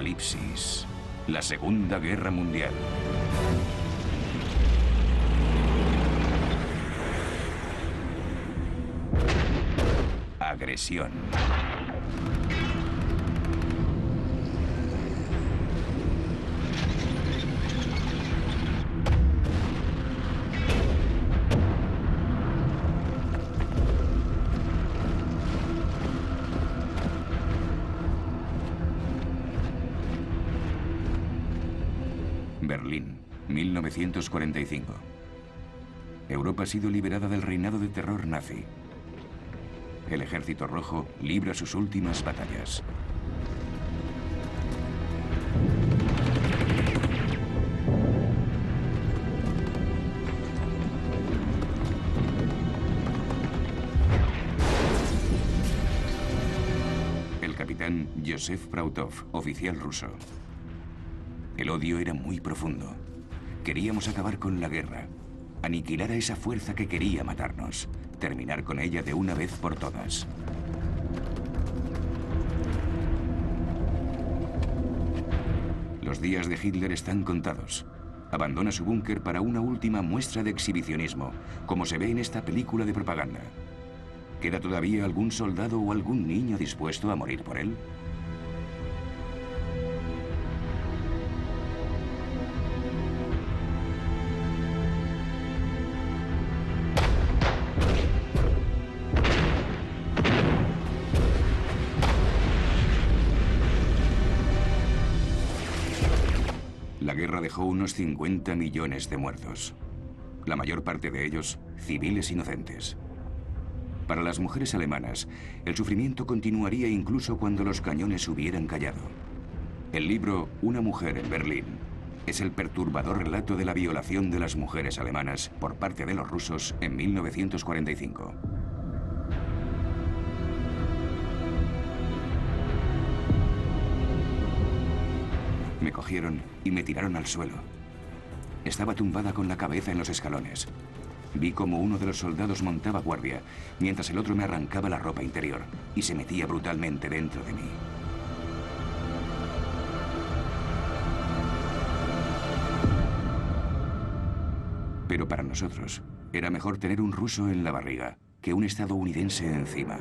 Apocalipsis. La Segunda Guerra Mundial. Agresión. Berlín, 1945. Europa ha sido liberada del reinado de terror nazi. El Ejército Rojo libra sus últimas batallas. El capitán Josef Prautov, oficial ruso. El odio era muy profundo. Queríamos acabar con la guerra, aniquilar a esa fuerza que quería matarnos, terminar con ella de una vez por todas. Los días de Hitler están contados. Abandona su búnker para una última muestra de exhibicionismo, como se ve en esta película de propaganda. ¿Queda todavía algún soldado o algún niño dispuesto a morir por él? La guerra dejó unos 50 millones de muertos. La mayor parte de ellos, civiles inocentes. Para las mujeres alemanas, el sufrimiento continuaría incluso cuando los cañones hubieran callado. El libro Una mujer en Berlín es el perturbador relato de la violación de las mujeres alemanas por parte de los rusos en 1945. Me cogieron y me tiraron al suelo. Estaba tumbada con la cabeza en los escalones. Vi cómo uno de los soldados montaba guardia, mientras el otro me arrancaba la ropa interior y se metía brutalmente dentro de mí. Pero para nosotros, era mejor tener un ruso en la barriga que un estadounidense encima.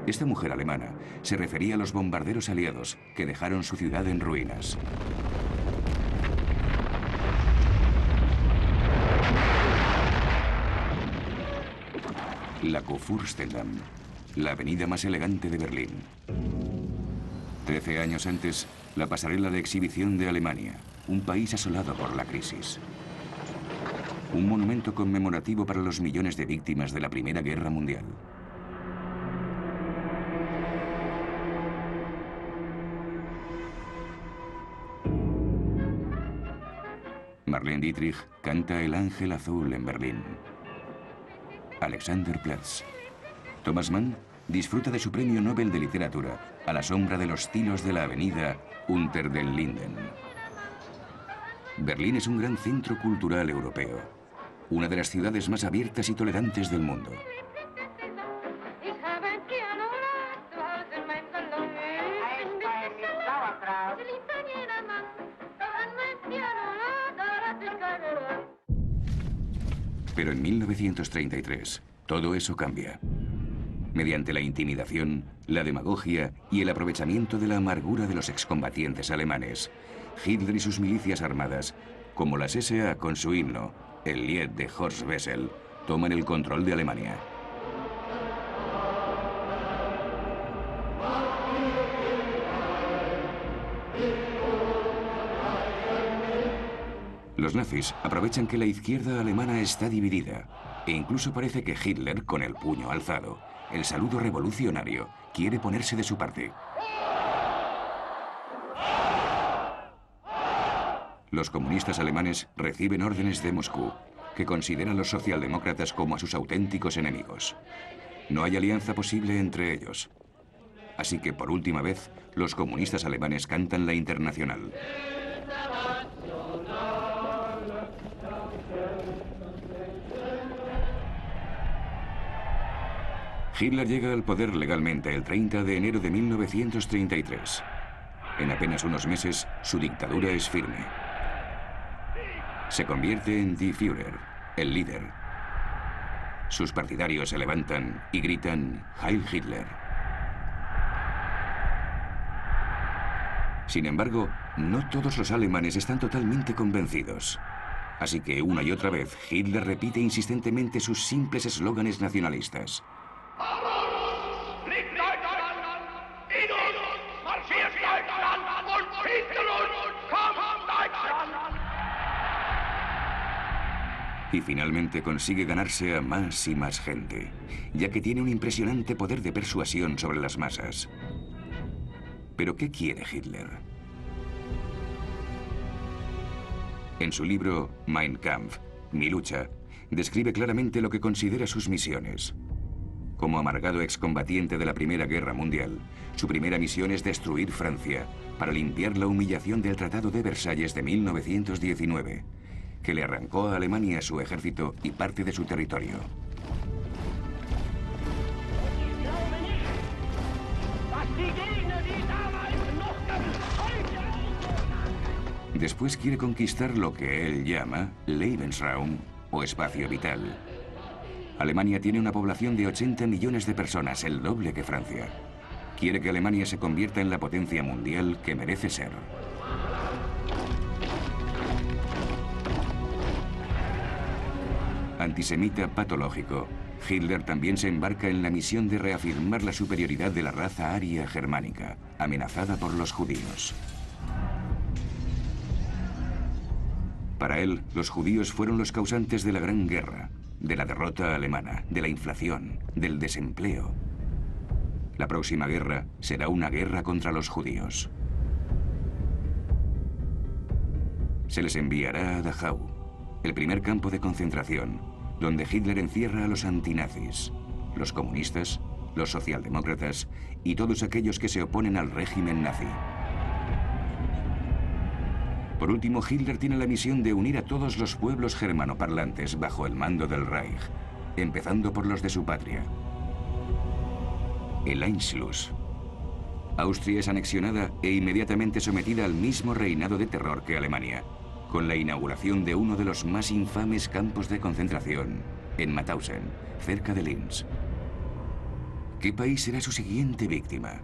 Esta mujer alemana se refería a los bombarderos aliados que dejaron su ciudad en ruinas. La Kurfürstendamm, la avenida más elegante de Berlín. 13 años antes, la pasarela de exhibición de Alemania, un país asolado por la crisis. Un monumento conmemorativo para los millones de víctimas de la Primera Guerra Mundial. Marlene Dietrich canta El Ángel Azul en Berlín. Alexanderplatz. Thomas Mann disfruta de su premio Nobel de Literatura a la sombra de los tilos de la avenida Unter den Linden. Berlín es un gran centro cultural europeo, una de las ciudades más abiertas y tolerantes del mundo. Pero en 1933, todo eso cambia. Mediante la intimidación, la demagogia y el aprovechamiento de la amargura de los excombatientes alemanes, Hitler y sus milicias armadas, como las SA con su himno, el Lied de Horst Wessel, toman el control de Alemania. Los nazis aprovechan que la izquierda alemana está dividida e incluso parece que Hitler, con el puño alzado, el saludo revolucionario, quiere ponerse de su parte. Los comunistas alemanes reciben órdenes de Moscú, que consideran a los socialdemócratas como a sus auténticos enemigos. No hay alianza posible entre ellos. Así que, por última vez, los comunistas alemanes cantan la Internacional. Hitler llega al poder legalmente el 30 de enero de 1933. En apenas unos meses, su dictadura es firme. Se convierte en Die Führer, el líder. Sus partidarios se levantan y gritan Heil Hitler. Sin embargo, no todos los alemanes están totalmente convencidos. Así que una y otra vez, Hitler repite insistentemente sus simples eslóganes nacionalistas. Y finalmente consigue ganarse a más y más gente, ya que tiene un impresionante poder de persuasión sobre las masas. ¿Pero qué quiere Hitler? En su libro Mein Kampf, Mi lucha, describe claramente lo que considera sus misiones. Como amargado excombatiente de la Primera Guerra Mundial, su primera misión es destruir Francia para limpiar la humillación del Tratado de Versalles de 1919, que le arrancó a Alemania su ejército y parte de su territorio. Después quiere conquistar lo que él llama Lebensraum, o espacio vital. Alemania tiene una población de 80 millones de personas, el doble que Francia. Quiere que Alemania se convierta en la potencia mundial que merece ser. Antisemita patológico, Hitler también se embarca en la misión de reafirmar la superioridad de la raza aria germánica, amenazada por los judíos. Para él, los judíos fueron los causantes de la Gran Guerra, de la derrota alemana, de la inflación, del desempleo. La próxima guerra será una guerra contra los judíos. Se les enviará a Dachau, el primer campo de concentración, donde Hitler encierra a los antinazis, los comunistas, los socialdemócratas y todos aquellos que se oponen al régimen nazi. Por último, Hitler tiene la misión de unir a todos los pueblos germanoparlantes bajo el mando del Reich, empezando por los de su patria. El Anschluss. Austria es anexionada e inmediatamente sometida al mismo reinado de terror que Alemania, con la inauguración de uno de los más infames campos de concentración, en Mauthausen, cerca de Linz. ¿Qué país será su siguiente víctima?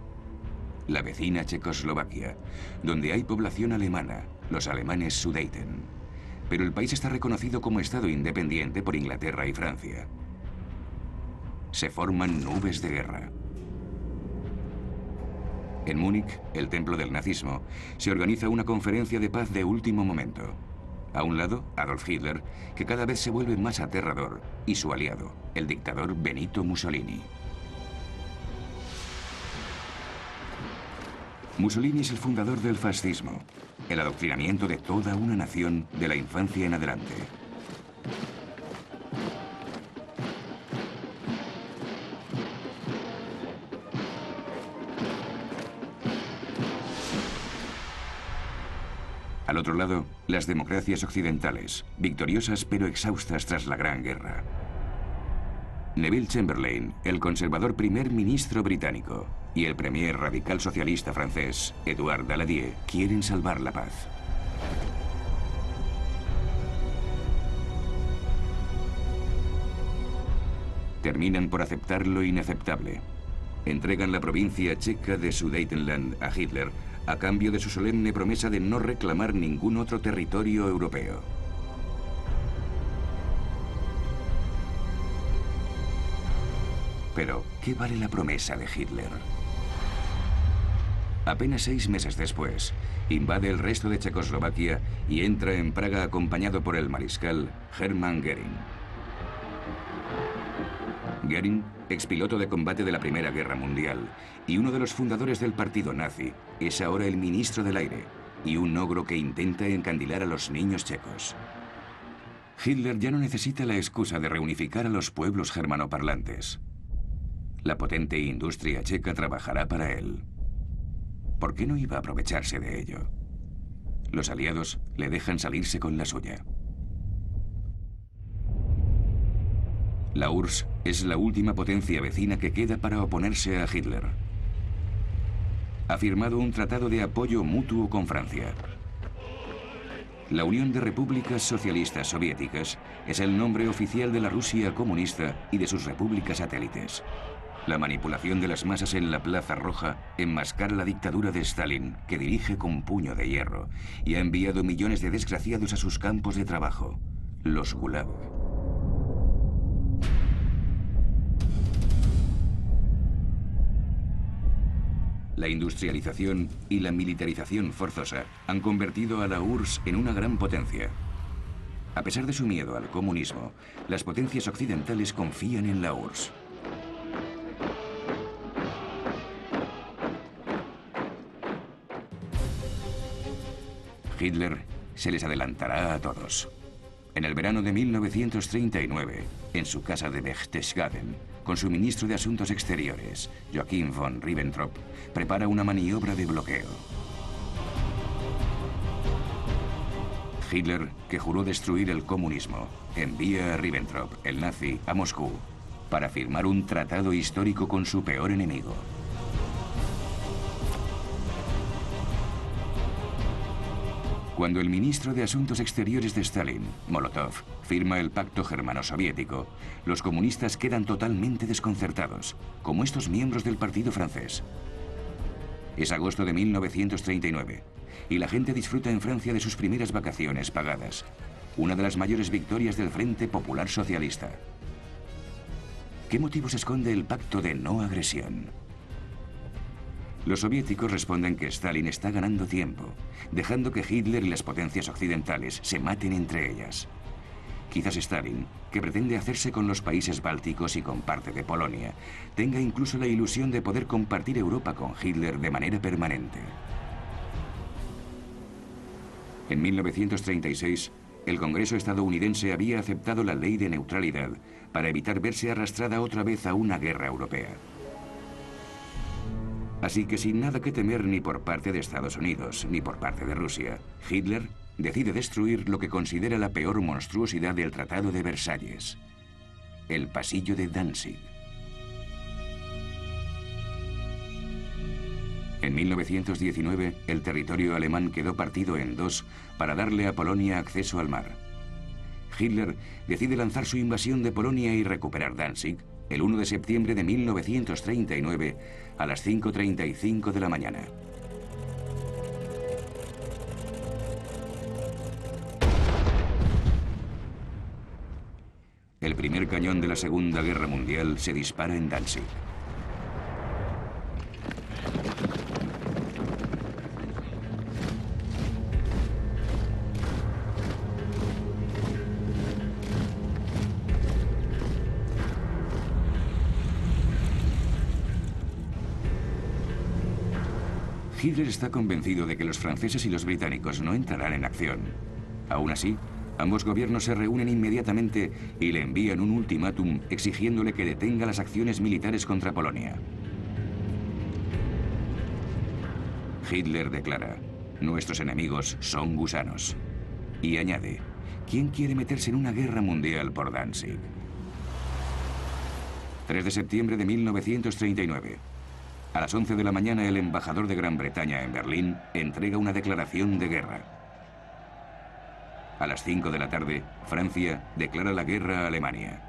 La vecina Checoslovaquia, donde hay población alemana, los alemanes Sudeten. Pero el país está reconocido como Estado independiente por Inglaterra y Francia. Se forman nubes de guerra. En Múnich, el templo del nazismo, se organiza una conferencia de paz de último momento. A un lado, Adolf Hitler, que cada vez se vuelve más aterrador, y su aliado, el dictador Benito Mussolini. Mussolini es el fundador del fascismo, el adoctrinamiento de toda una nación de la infancia en adelante. Al otro lado, las democracias occidentales, victoriosas pero exhaustas tras la Gran Guerra. Neville Chamberlain, el conservador primer ministro británico, y el premier radical socialista francés, Édouard Daladier, quieren salvar la paz. Terminan por aceptar lo inaceptable. Entregan la provincia checa de Sudetenland a Hitler a cambio de su solemne promesa de no reclamar ningún otro territorio europeo. Pero, ¿qué vale la promesa de Hitler? Apenas 6 meses después, invade el resto de Checoslovaquia y entra en Praga acompañado por el mariscal Hermann Göring. Göring, expiloto de combate de la Primera Guerra Mundial y uno de los fundadores del partido nazi, es ahora el ministro del aire y un ogro que intenta encandilar a los niños checos. Hitler ya no necesita la excusa de reunificar a los pueblos germanoparlantes. La potente industria checa trabajará para él. ¿Por qué no iba a aprovecharse de ello? Los aliados le dejan salirse con la suya. La URSS es la última potencia vecina que queda para oponerse a Hitler. ha firmado un tratado de apoyo mutuo con Francia. La Unión de Repúblicas Socialistas Soviéticas es el nombre oficial de la Rusia comunista y de sus repúblicas satélites. La manipulación de las masas en la Plaza Roja enmascara la dictadura de Stalin, que dirige con puño de hierro y ha enviado millones de desgraciados a sus campos de trabajo, los Gulag. La industrialización y la militarización forzosa han convertido a la URSS en una gran potencia. A pesar de su miedo al comunismo, las potencias occidentales confían en la URSS. Hitler se les adelantará a todos. En el verano de 1939, en su casa de Berchtesgaden, con su ministro de Asuntos Exteriores, Joachim von Ribbentrop, prepara una maniobra de bloqueo. Hitler, que juró destruir el comunismo, envía a Ribbentrop, el nazi, a Moscú para firmar un tratado histórico con su peor enemigo. Cuando el ministro de Asuntos Exteriores de Stalin, Molotov, firma el pacto germano-soviético, los comunistas quedan totalmente desconcertados, como estos miembros del partido francés. Es agosto de 1939 y la gente disfruta en Francia de sus primeras vacaciones pagadas, una de las mayores victorias del Frente Popular Socialista. ¿Qué motivos esconde el pacto de no agresión? Los soviéticos responden que Stalin está ganando tiempo, dejando que Hitler y las potencias occidentales se maten entre ellas. Quizás Stalin, que pretende hacerse con los países bálticos y con parte de Polonia, tenga incluso la ilusión de poder compartir Europa con Hitler de manera permanente. En 1936, el Congreso estadounidense había aceptado la ley de neutralidad para evitar verse arrastrada otra vez a una guerra europea. Así que sin nada que temer ni por parte de Estados Unidos ni por parte de Rusia, Hitler decide destruir lo que considera la peor monstruosidad del Tratado de Versalles, el pasillo de Danzig. En 1919, el territorio alemán quedó partido en dos para darle a Polonia acceso al mar. Hitler decide lanzar su invasión de Polonia y recuperar Danzig el 1 de septiembre de 1939 a las 5:35 de la mañana. El primer cañón de la Segunda Guerra Mundial se dispara en Danzig. Hitler está convencido de que los franceses y los británicos no entrarán en acción. Aún así, ambos gobiernos se reúnen inmediatamente y le envían un ultimátum exigiéndole que detenga las acciones militares contra Polonia. Hitler declara: nuestros enemigos son gusanos. Y añade: ¿quién quiere meterse en una guerra mundial por Danzig? 3 de septiembre de 1939. A las 11 de la mañana, el embajador de Gran Bretaña en Berlín entrega una declaración de guerra. A las 5 de la tarde, Francia declara la guerra a Alemania.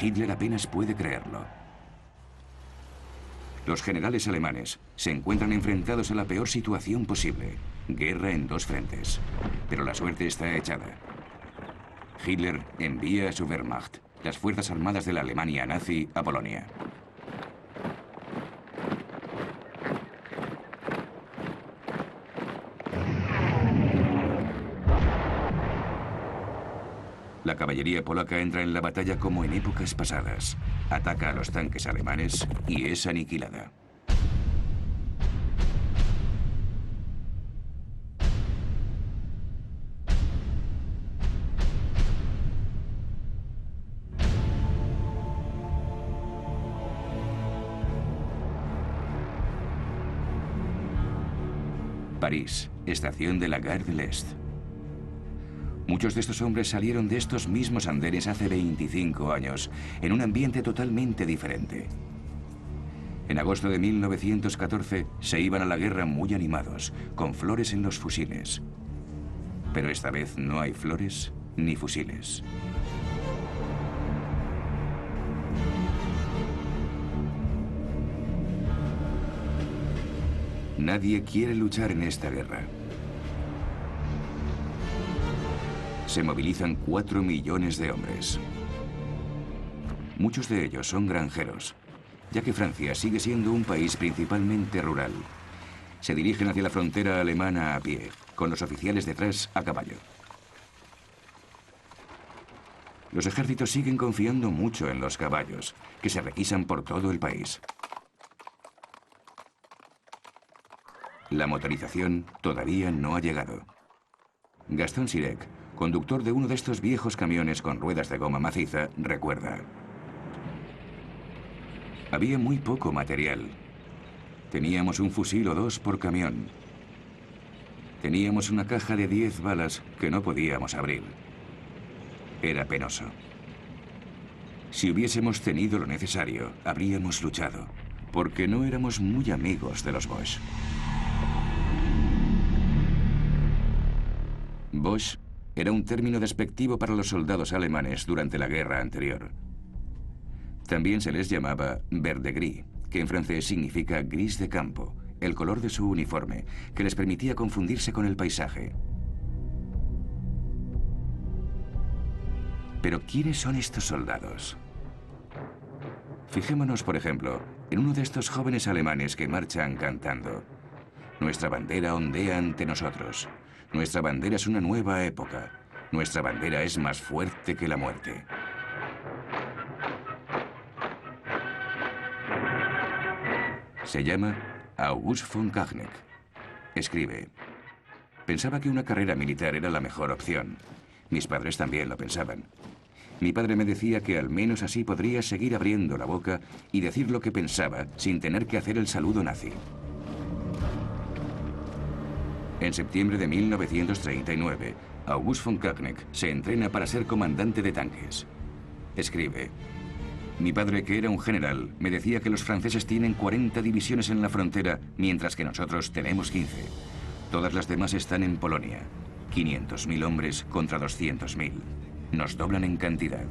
Hitler apenas puede creerlo. Los generales alemanes se encuentran enfrentados a la peor situación posible: guerra en dos frentes. Pero la suerte está echada. Hitler envía a su Wehrmacht, las fuerzas armadas de la Alemania nazi, a Polonia. La caballería polaca entra en la batalla como en épocas pasadas. Ataca a los tanques alemanes y es aniquilada. París, estación de la Gare de l'Est. Muchos de estos hombres salieron de estos mismos andenes hace 25 años, en un ambiente totalmente diferente. En agosto de 1914 se iban a la guerra muy animados, con flores en los fusiles. Pero esta vez no hay flores ni fusiles. Nadie quiere luchar en esta guerra. Se movilizan 4 millones de hombres. Muchos de ellos son granjeros, ya que Francia sigue siendo un país principalmente rural. Se dirigen hacia la frontera alemana a pie, con los oficiales detrás a caballo. Los ejércitos siguen confiando mucho en los caballos, que se requisan por todo el país. La motorización todavía no ha llegado. Gastón Sirek, conductor de uno de estos viejos camiones con ruedas de goma maciza, recuerda: había muy poco material. Teníamos un fusil o dos por camión. Teníamos una caja de 10 balas que no podíamos abrir. Era penoso. Si hubiésemos tenido lo necesario, habríamos luchado, porque no éramos muy amigos de los Boche. Boche era un término despectivo para los soldados alemanes durante la guerra anterior. También se les llamaba verde gris, que en francés significa gris de campo, el color de su uniforme, que les permitía confundirse con el paisaje. Pero ¿quiénes son estos soldados? Fijémonos, por ejemplo, en uno de estos jóvenes alemanes que marchan cantando: nuestra bandera ondea ante nosotros. Nuestra bandera es una nueva época. Nuestra bandera es más fuerte que la muerte. Se llama August von Kachnek. Escribe: pensaba que una carrera militar era la mejor opción. Mis padres también lo pensaban. Mi padre me decía que al menos así podría seguir abriendo la boca y decir lo que pensaba sin tener que hacer el saludo nazi. En septiembre de 1939, August von Kachnek se entrena para ser comandante de tanques. Escribe: mi padre, que era un general, me decía que los franceses tienen 40 divisiones en la frontera, mientras que nosotros tenemos 15. Todas las demás están en Polonia. 500.000 hombres contra 200.000. Nos doblan en cantidad.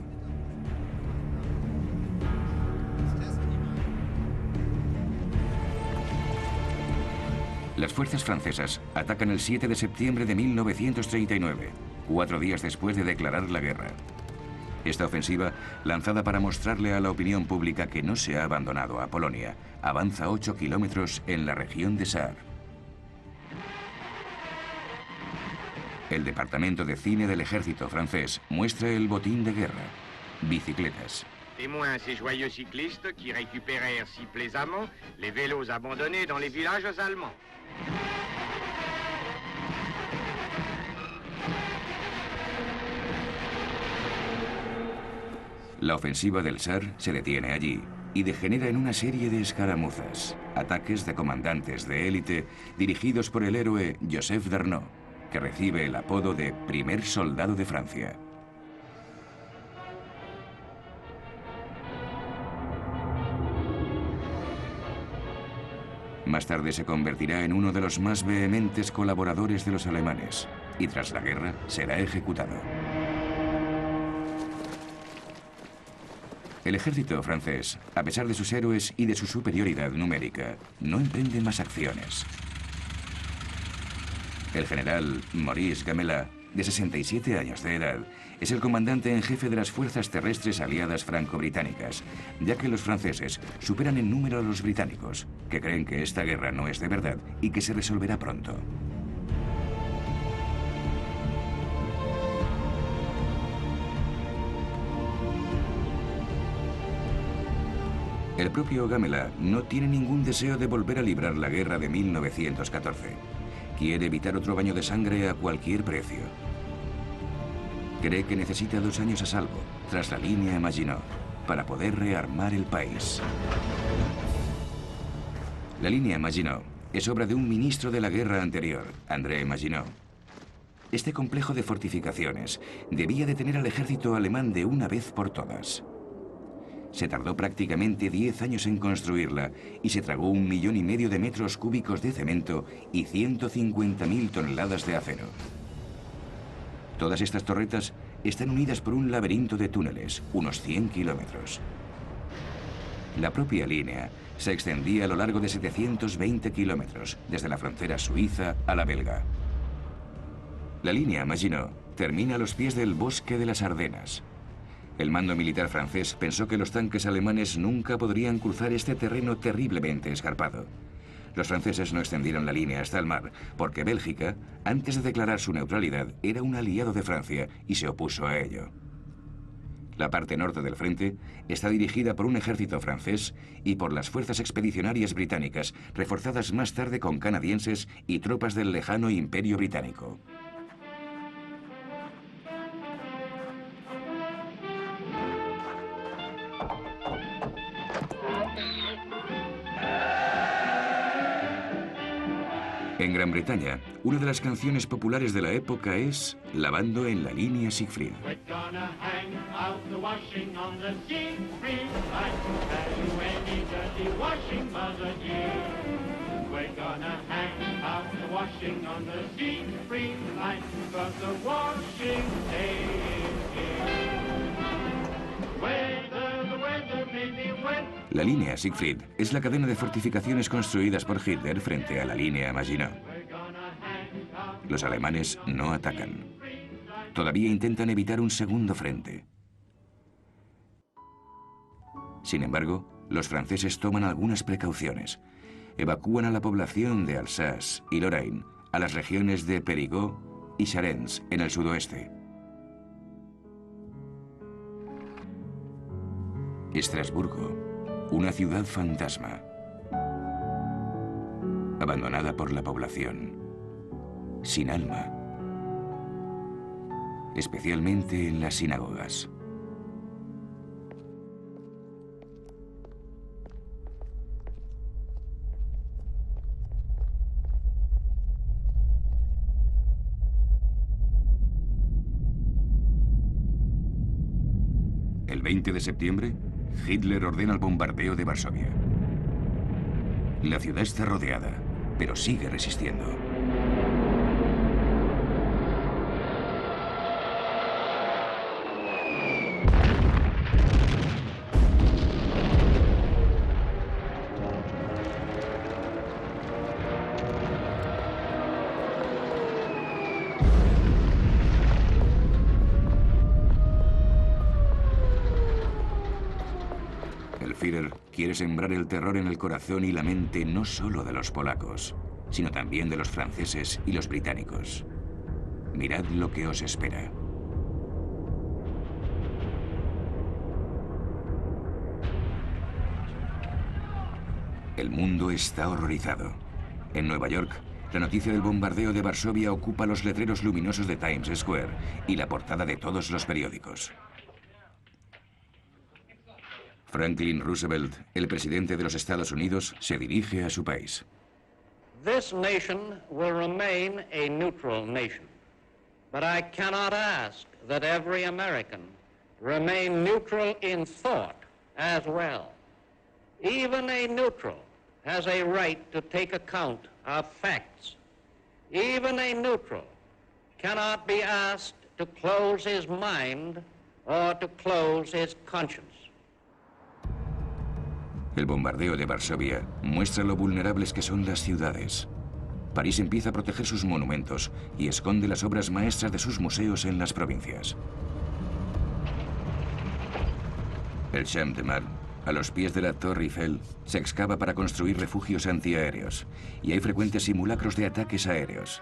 Las fuerzas francesas atacan el 7 de septiembre de 1939, 4 días después de declarar la guerra. Esta ofensiva, lanzada para mostrarle a la opinión pública que no se ha abandonado a Polonia, avanza 8 kilómetros en la región de Saar. El departamento de cine del ejército francés muestra el botín de guerra: bicicletas. Témoins ces joyeux cyclistes qui récupérèrent si plaisamment les vélos abandonnés dans les villages allemands. La ofensiva del Saar se detiene allí y degenera en una serie de escaramuzas, ataques de comandantes de élite dirigidos por el héroe Joseph Darnaud, que recibe el apodo de primer soldado de Francia. Más tarde se convertirá en uno de los más vehementes colaboradores de los alemanes y tras la guerra será ejecutado. El ejército francés, a pesar de sus héroes y de su superioridad numérica, no emprende más acciones. El general Maurice Gamelin, de 67 años de edad, es el comandante en jefe de las fuerzas terrestres aliadas franco-británicas, ya que los franceses superan en número a los británicos, que creen que esta guerra no es de verdad y que se resolverá pronto. El propio Gamelin no tiene ningún deseo de volver a librar la guerra de 1914. Quiere evitar otro baño de sangre a cualquier precio. Cree que necesita 2 años a salvo, tras la línea Maginot, para poder rearmar el país. La línea Maginot es obra de un ministro de la guerra anterior, André Maginot. Este complejo de fortificaciones debía detener al ejército alemán de una vez por todas. Se tardó prácticamente 10 años en construirla y se tragó 1,5 millones de metros cúbicos de cemento y 150.000 toneladas de acero. Todas estas torretas están unidas por un laberinto de túneles, unos 100 kilómetros. La propia línea se extendía a lo largo de 720 kilómetros, desde la frontera suiza a la belga. La línea Maginot termina a los pies del bosque de las Ardenas. El mando militar francés pensó que los tanques alemanes nunca podrían cruzar este terreno terriblemente escarpado. Los franceses no extendieron la línea hasta el mar, porque Bélgica, antes de declarar su neutralidad, era un aliado de Francia y se opuso a ello. La parte norte del frente está dirigida por un ejército francés y por las fuerzas expedicionarias británicas, reforzadas más tarde con canadienses y tropas del lejano Imperio Británico. En Gran Bretaña, una de las canciones populares de la época es Lavando en la línea Siegfried. La línea Siegfried es la cadena de fortificaciones construidas por Hitler frente a la línea Maginot. Los alemanes no atacan. Todavía intentan evitar un segundo frente. Sin embargo, los franceses toman algunas precauciones. Evacúan a la población de Alsace y Lorraine a las regiones de Périgord y Charente en el sudoeste. Estrasburgo, una ciudad fantasma, abandonada por la población, sin alma, especialmente en las sinagogas. El 20 de septiembre, Hitler ordena el bombardeo de Varsovia. La ciudad está rodeada, pero sigue resistiendo. El Führer quiere sembrar el terror en el corazón y la mente no solo de los polacos, sino también de los franceses y los británicos. Mirad lo que os espera. El mundo está horrorizado. En Nueva York, la noticia del bombardeo de Varsovia ocupa los letreros luminosos de Times Square y la portada de todos los periódicos. Franklin Roosevelt, el presidente de los Estados Unidos, se dirige a su país. This nation will remain a neutral nation, but I cannot ask that every American remain neutral in thought as well. Even a neutral has a right to take account of facts. Even a neutral cannot be asked to close his mind or to close his conscience. El bombardeo de Varsovia muestra lo vulnerables que son las ciudades. París empieza a proteger sus monumentos y esconde las obras maestras de sus museos en las provincias. El Champ de Mars, a los pies de la Torre Eiffel, se excava para construir refugios antiaéreos y hay frecuentes simulacros de ataques aéreos.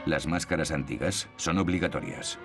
Las máscaras antigas son obligatorias.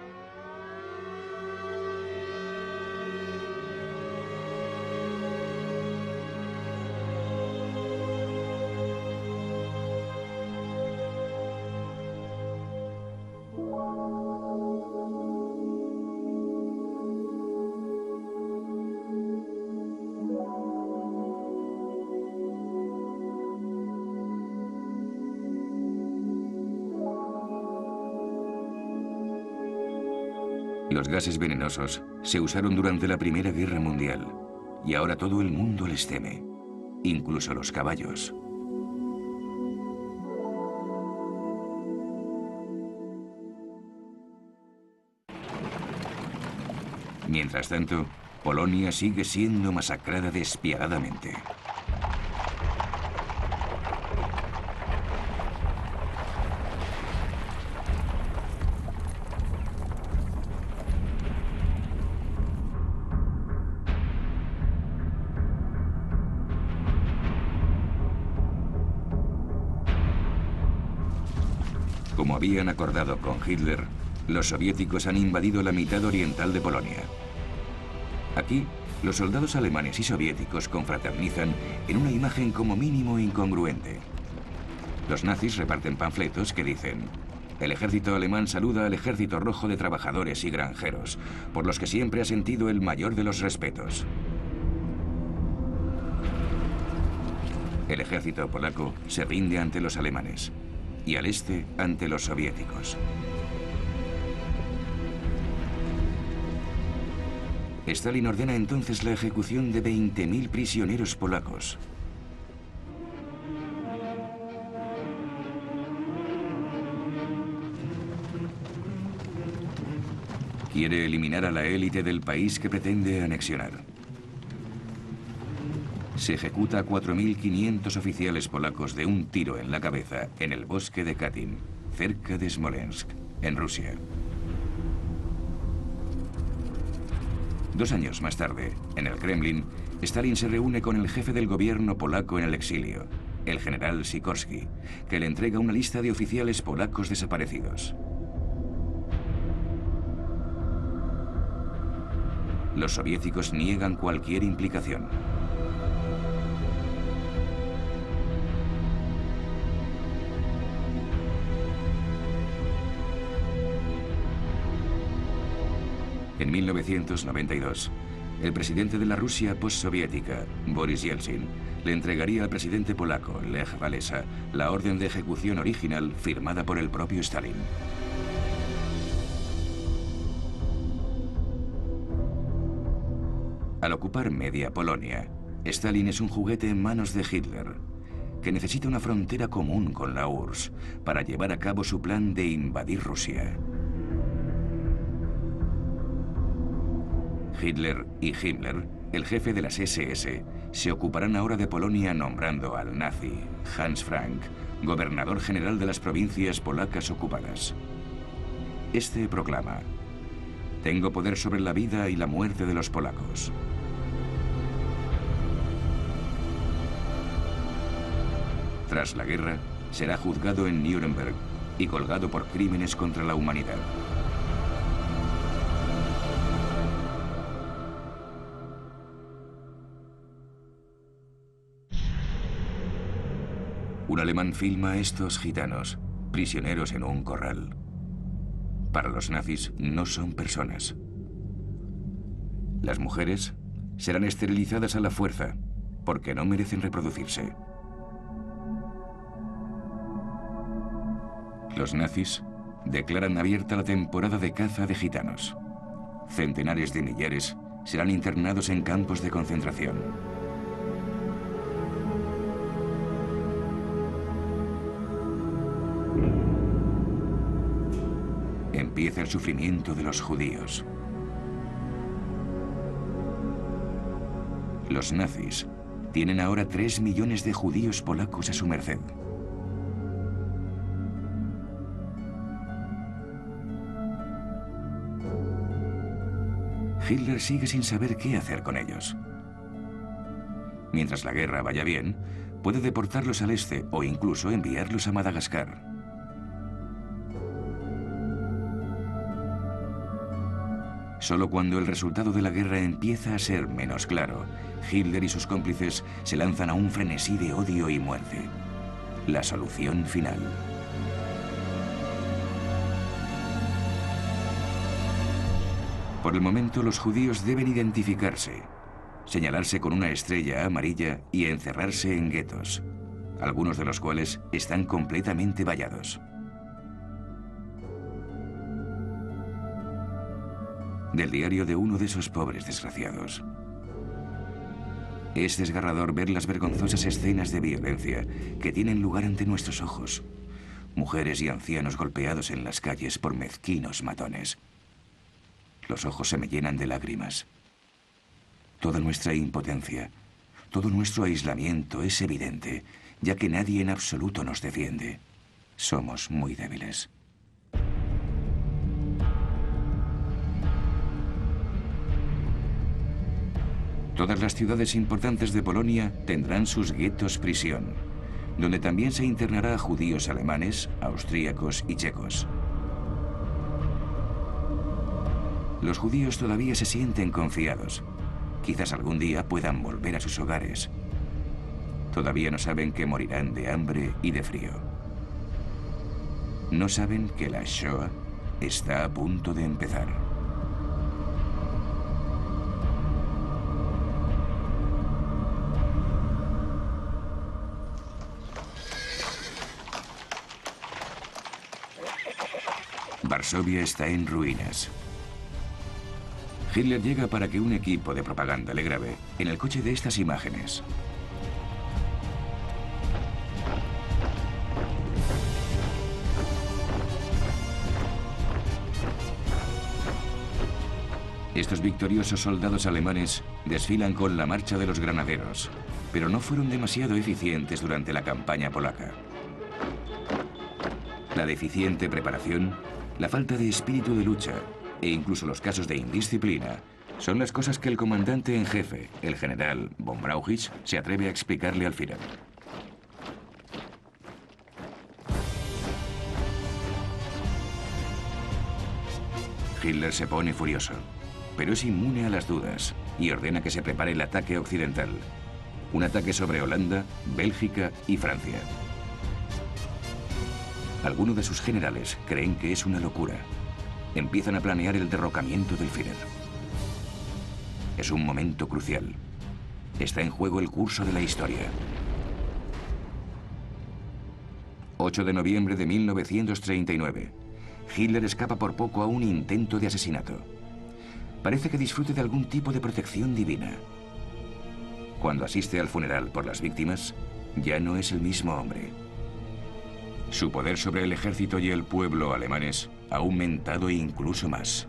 Los gases venenosos se usaron durante la Primera Guerra Mundial y ahora todo el mundo les teme, incluso los caballos. Mientras tanto, Polonia sigue siendo masacrada despiadadamente. Como habían acordado con Hitler, los soviéticos han invadido la mitad oriental de Polonia. Aquí, los soldados alemanes y soviéticos confraternizan en una imagen como mínimo incongruente. Los nazis reparten panfletos que dicen: el ejército alemán saluda al ejército rojo de trabajadores y granjeros, por los que siempre ha sentido el mayor de los respetos. El ejército polaco se rinde ante los alemanes y al este ante los soviéticos. Stalin ordena entonces la ejecución de 20.000 prisioneros polacos. Quiere eliminar a la élite del país que pretende anexionar. Se ejecuta a 4.500 oficiales polacos de un tiro en la cabeza en el bosque de Katyn, cerca de Smolensk, en Rusia. 2 años más tarde, en el Kremlin, Stalin se reúne con el jefe del gobierno polaco en el exilio, el general Sikorski, que le entrega una lista de oficiales polacos desaparecidos. Los soviéticos niegan cualquier implicación. En 1992, el presidente de la Rusia postsoviética, Boris Yeltsin, le entregaría al presidente polaco, Lech Walesa, la orden de ejecución original firmada por el propio Stalin. Al ocupar media Polonia, Stalin es un juguete en manos de Hitler, que necesita una frontera común con la URSS para llevar a cabo su plan de invadir Rusia. Hitler y Himmler, el jefe de las SS, se ocuparán ahora de Polonia nombrando al nazi Hans Frank gobernador general de las provincias polacas ocupadas. Este proclama: tengo poder sobre la vida y la muerte de los polacos. Tras la guerra, será juzgado en Nuremberg y colgado por crímenes contra la humanidad. Un alemán filma a estos gitanos, prisioneros en un corral. Para los nazis no son personas. Las mujeres serán esterilizadas a la fuerza porque no merecen reproducirse. Los nazis declaran abierta la temporada de caza de gitanos. Centenares de millares serán internados en campos de concentración. Empieza el sufrimiento de los judíos. Los nazis tienen ahora 3 millones de judíos polacos a su merced. Hitler sigue sin saber qué hacer con ellos. Mientras la guerra vaya bien, puede deportarlos al este o incluso enviarlos a Madagascar. Solo cuando el resultado de la guerra empieza a ser menos claro, Hitler y sus cómplices se lanzan a un frenesí de odio y muerte. La solución final. Por el momento, los judíos deben identificarse, señalarse con una estrella amarilla y encerrarse en guetos, algunos de los cuales están completamente vallados. del diario de uno de esos pobres desgraciados. Es desgarrador ver las vergonzosas escenas de violencia que tienen lugar ante nuestros ojos. Mujeres y ancianos golpeados en las calles por mezquinos matones. Los ojos se me llenan de lágrimas. Toda nuestra impotencia, todo nuestro aislamiento es evidente, ya que nadie en absoluto nos defiende. Somos muy débiles. Todas las ciudades importantes de Polonia tendrán sus guetos prisión, donde también se internará a judíos alemanes, austríacos y checos. Los judíos todavía se sienten confiados. Quizás algún día puedan volver a sus hogares. Todavía no saben que morirán de hambre y de frío. No saben que la Shoah está a punto de empezar. Varsovia está en ruinas. Hitler llega para que un equipo de propaganda le grabe en el coche de estas imágenes. Estos victoriosos soldados alemanes desfilan con la marcha de los granaderos, pero no fueron demasiado eficientes durante la campaña polaca. La deficiente preparación, la falta de espíritu de lucha e incluso los casos de indisciplina son las cosas que el comandante en jefe, el general von Brauchitsch, se atreve a explicarle al Führer. Hitler se pone furioso, pero es inmune a las dudas y ordena que se prepare el ataque occidental. Un ataque sobre Holanda, Bélgica y Francia. Algunos de sus generales creen que es una locura. Empiezan a planear el derrocamiento del Führer. Es un momento crucial. Está en juego el curso de la historia. 8 de noviembre de 1939. Hitler escapa por poco a un intento de asesinato. Parece que disfrute de algún tipo de protección divina. Cuando asiste al funeral por las víctimas, ya no es el mismo hombre. Su poder sobre el ejército y el pueblo alemanes ha aumentado incluso más.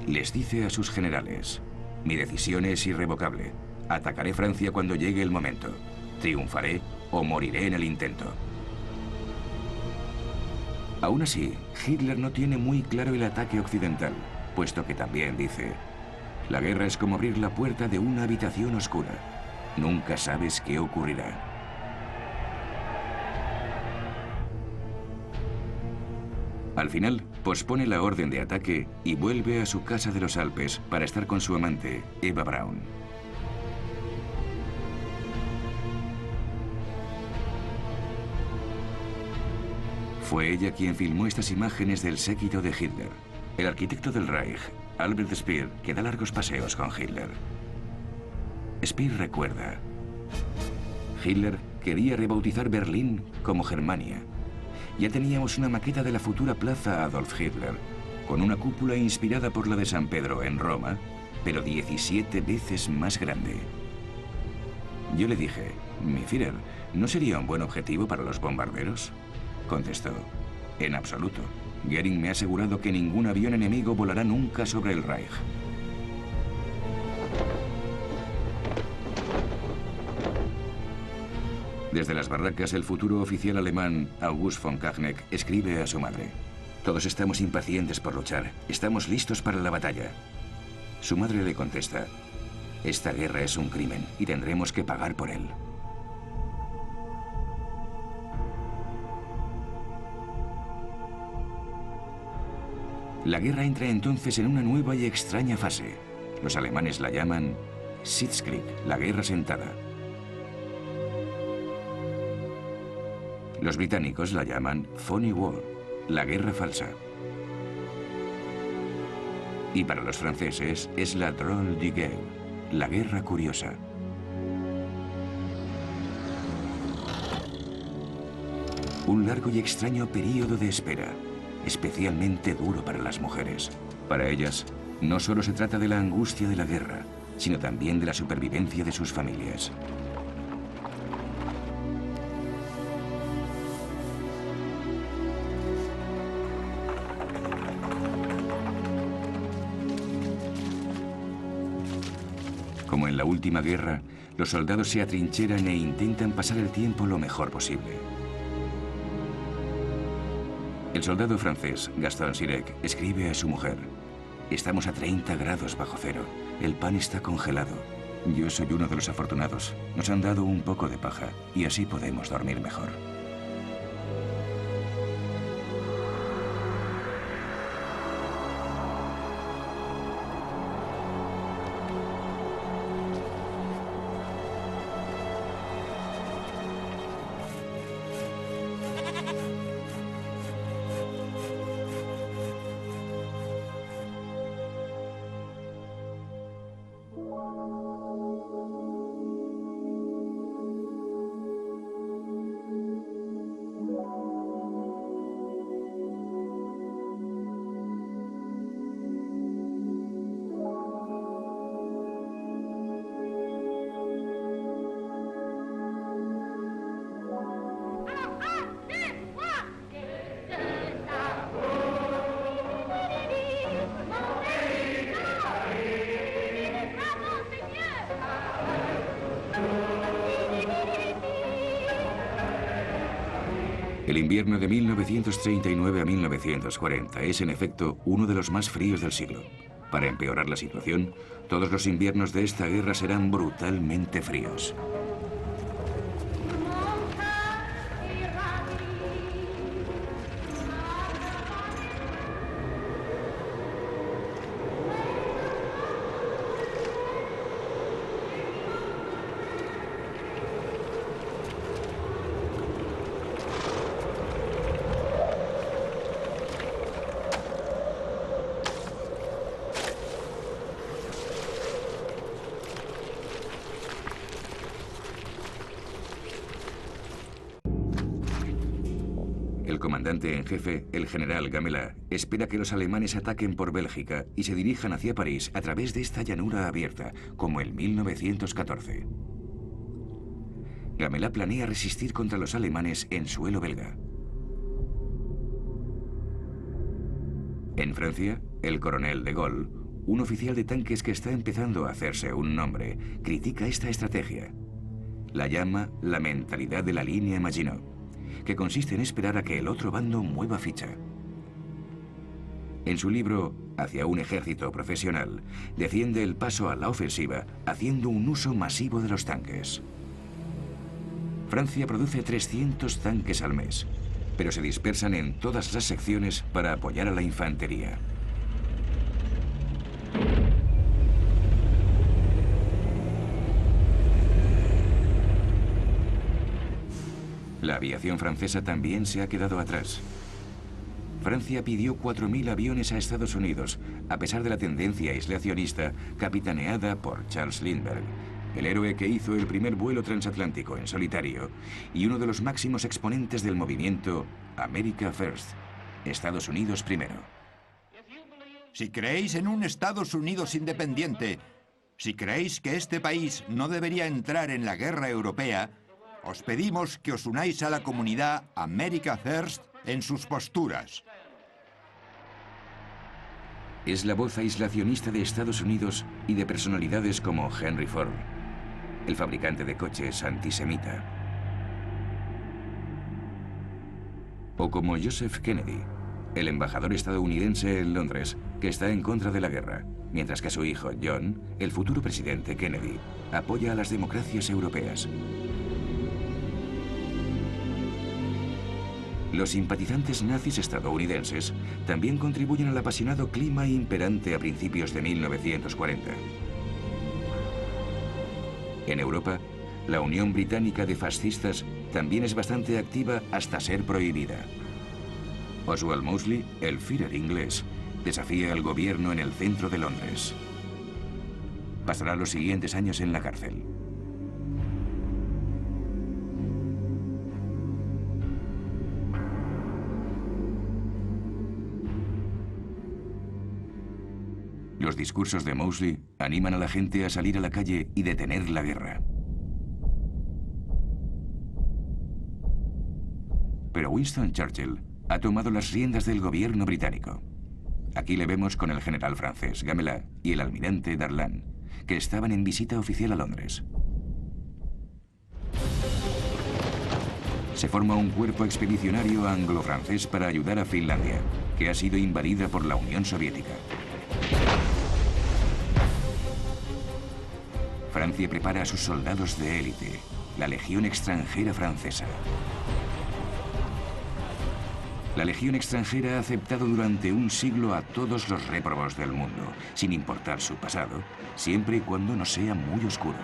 Les dice a sus generales: mi decisión es irrevocable. Atacaré Francia cuando llegue el momento. Triunfaré o moriré en el intento. Aún así, Hitler no tiene muy claro el ataque occidental, puesto que también dice: la guerra es como abrir la puerta de una habitación oscura. Nunca sabes qué ocurrirá. Al final, pospone la orden de ataque y vuelve a su casa de los Alpes para estar con su amante, Eva Braun. Fue ella quien filmó estas imágenes del séquito de Hitler. El arquitecto del Reich, Albert Speer, que da largos paseos con Hitler. Speer recuerda: Hitler quería rebautizar Berlín como Germania. Ya teníamos una maqueta de la futura plaza Adolf Hitler, con una cúpula inspirada por la de San Pedro en Roma, pero 17 veces más grande. Yo le dije: mi Führer, ¿no sería un buen objetivo para los bombarderos? Contestó: en absoluto. Göring me ha asegurado que ningún avión enemigo volará nunca sobre el Reich. Desde las barracas, el futuro oficial alemán August von Kachneck escribe a su madre: todos estamos impacientes por luchar. Estamos listos para la batalla. Su madre le contesta: esta guerra es un crimen y tendremos que pagar por él. La guerra entra entonces en una nueva y extraña fase. Los alemanes la llaman Sitzkrieg, la guerra sentada. Los británicos la llaman Phony War, la guerra falsa. Y para los franceses es la Drôle de guerre, la guerra curiosa. Un largo y extraño período de espera, especialmente duro para las mujeres. Para ellas, no solo se trata de la angustia de la guerra, sino también de la supervivencia de sus familias. Como en la última guerra, los soldados se atrincheran e intentan pasar el tiempo lo mejor posible. El soldado francés, Gaston Sirek, escribe a su mujer: «Estamos a 30 grados bajo cero. El pan está congelado. Yo soy uno de los afortunados. Nos han dado un poco de paja y así podemos dormir mejor». El invierno de 1939 a 1940 es, en efecto, uno de los más fríos del siglo. Para empeorar la situación, todos los inviernos de esta guerra serán brutalmente fríos. El comandante en jefe, el general Gamelin, espera que los alemanes ataquen por Bélgica y se dirijan hacia París a través de esta llanura abierta, como en 1914. Gamelin planea resistir contra los alemanes en suelo belga. En Francia, el coronel de Gaulle, un oficial de tanques que está empezando a hacerse un nombre, critica esta estrategia. La llama la mentalidad de la línea Maginot, que consiste en esperar a que el otro bando mueva ficha. En su libro Hacia un ejército profesional, defiende el paso a la ofensiva haciendo un uso masivo de los tanques. Francia produce 300 tanques al mes, pero se dispersan en todas las secciones para apoyar a la infantería. La aviación francesa también se ha quedado atrás. Francia pidió 4.000 aviones a Estados Unidos, a pesar de la tendencia aislacionista capitaneada por Charles Lindbergh, el héroe que hizo el primer vuelo transatlántico en solitario y uno de los máximos exponentes del movimiento America First, Estados Unidos primero. Si creéis en un Estados Unidos independiente, si creéis que este país no debería entrar en la guerra europea, os pedimos que os unáis a la comunidad America First en sus posturas. Es la voz aislacionista de Estados Unidos y de personalidades como Henry Ford, el fabricante de coches antisemita. O como Joseph Kennedy, el embajador estadounidense en Londres, que está en contra de la guerra, mientras que su hijo John, el futuro presidente Kennedy, apoya a las democracias europeas. Los simpatizantes nazis estadounidenses también contribuyen al apasionado clima imperante a principios de 1940. En Europa, la Unión Británica de Fascistas también es bastante activa hasta ser prohibida. Oswald Mosley, el Führer inglés, desafía al gobierno en el centro de Londres. Pasará los siguientes años en la cárcel. Los discursos de Mosley animan a la gente a salir a la calle y detener la guerra. Pero Winston Churchill ha tomado las riendas del gobierno británico. Aquí le vemos con el general francés Gamelin y el almirante Darlan, que estaban en visita oficial a Londres. Se forma un cuerpo expedicionario anglo-francés para ayudar a Finlandia, que ha sido invadida por la Unión Soviética. Francia prepara a sus soldados de élite, la Legión Extranjera Francesa. La Legión Extranjera ha aceptado durante un siglo a todos los réprobos del mundo, sin importar su pasado, siempre y cuando no sea muy oscuro.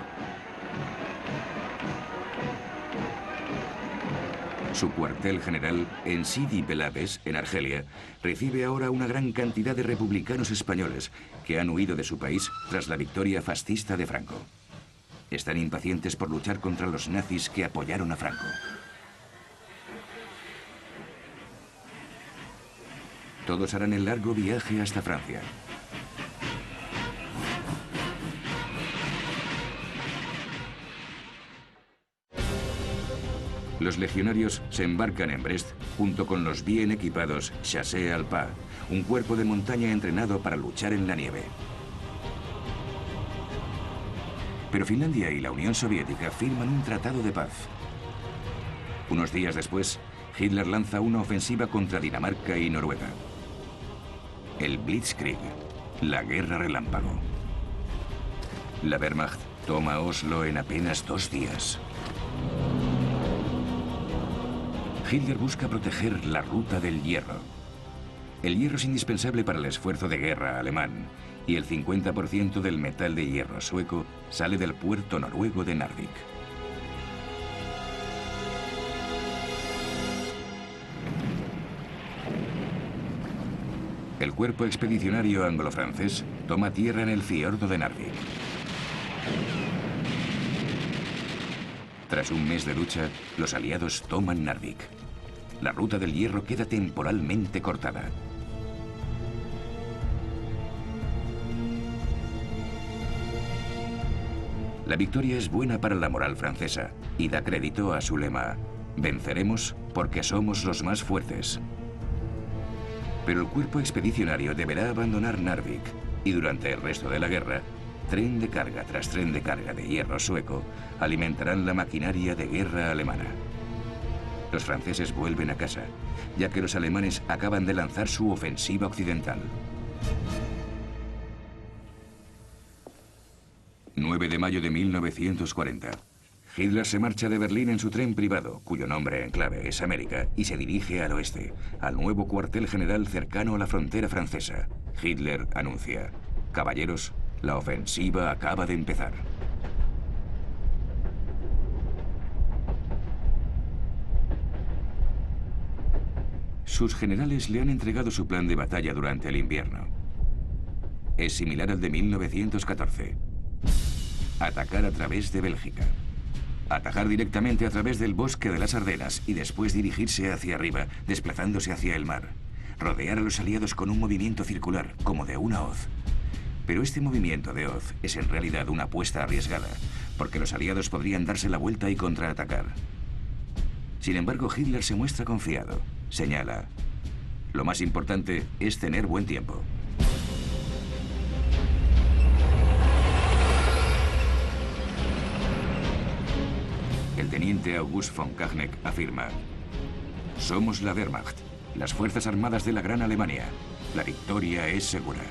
Su cuartel general, en Sidi Bel Abbes, en Argelia, recibe ahora una gran cantidad de republicanos españoles que han huido de su país tras la victoria fascista de Franco. Están impacientes por luchar contra los nazis que apoyaron a Franco. Todos harán el largo viaje hasta Francia. Los legionarios se embarcan en Brest junto con los bien equipados Chassés Alpins, un cuerpo de montaña entrenado para luchar en la nieve. Pero Finlandia y la Unión Soviética firman un tratado de paz. Unos días después, Hitler lanza una ofensiva contra Dinamarca y Noruega. El Blitzkrieg, la guerra relámpago. La Wehrmacht toma Oslo en apenas 2 días. Hitler busca proteger la ruta del hierro. El hierro es indispensable para el esfuerzo de guerra alemán, y el 50% del metal de hierro sueco sale del puerto noruego de Narvik. El cuerpo expedicionario anglo-francés toma tierra en el fiordo de Narvik. Tras un mes de lucha, los aliados toman Narvik. La ruta del hierro queda temporalmente cortada. La victoria es buena para la moral francesa y da crédito a su lema: venceremos porque somos los más fuertes. Pero el cuerpo expedicionario deberá abandonar Narvik y durante el resto de la guerra, tren de carga tras tren de carga de hierro sueco alimentarán la maquinaria de guerra alemana. Los franceses vuelven a casa, ya que los alemanes acaban de lanzar su ofensiva occidental. 9 de mayo de 1940. Hitler se marcha de Berlín en su tren privado, cuyo nombre en clave es América, y se dirige al oeste, al nuevo cuartel general cercano a la frontera francesa. Hitler anuncia: caballeros, la ofensiva acaba de empezar. Sus generales le han entregado su plan de batalla durante el invierno. Es similar al de 1914. Atacar a través de Bélgica. Atacar directamente a través del bosque de las Ardenas y después dirigirse hacia arriba, desplazándose hacia el mar. Rodear a los aliados con un movimiento circular, como de una hoz. Pero este movimiento de hoz es en realidad una apuesta arriesgada, porque los aliados podrían darse la vuelta y contraatacar. Sin embargo, Hitler se muestra confiado. Señala: lo más importante es tener buen tiempo. El teniente August von Kachneck afirma: somos la Wehrmacht, las fuerzas armadas de la Gran Alemania. La victoria es segura.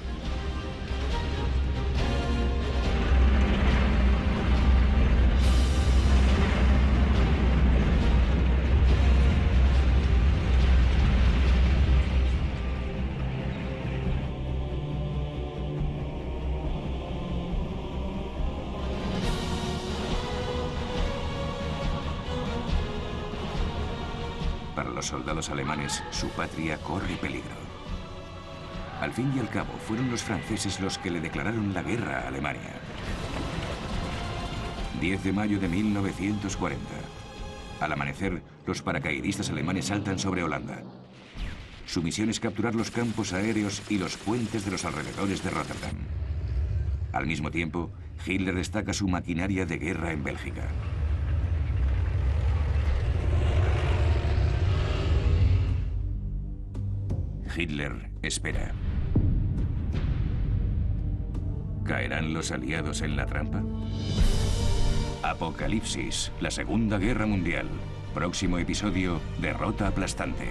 Para los soldados alemanes, su patria corre peligro. Al fin y al cabo, fueron los franceses los que le declararon la guerra a Alemania. 10 de mayo de 1940. Al amanecer, los paracaidistas alemanes saltan sobre Holanda. Su misión es capturar los campos aéreos y los puentes de los alrededores de Rotterdam. Al mismo tiempo, Hitler destaca su maquinaria de guerra en Bélgica. Hitler espera. ¿Caerán los aliados en la trampa? Apocalipsis, la Segunda Guerra Mundial. Próximo episodio, derrota aplastante.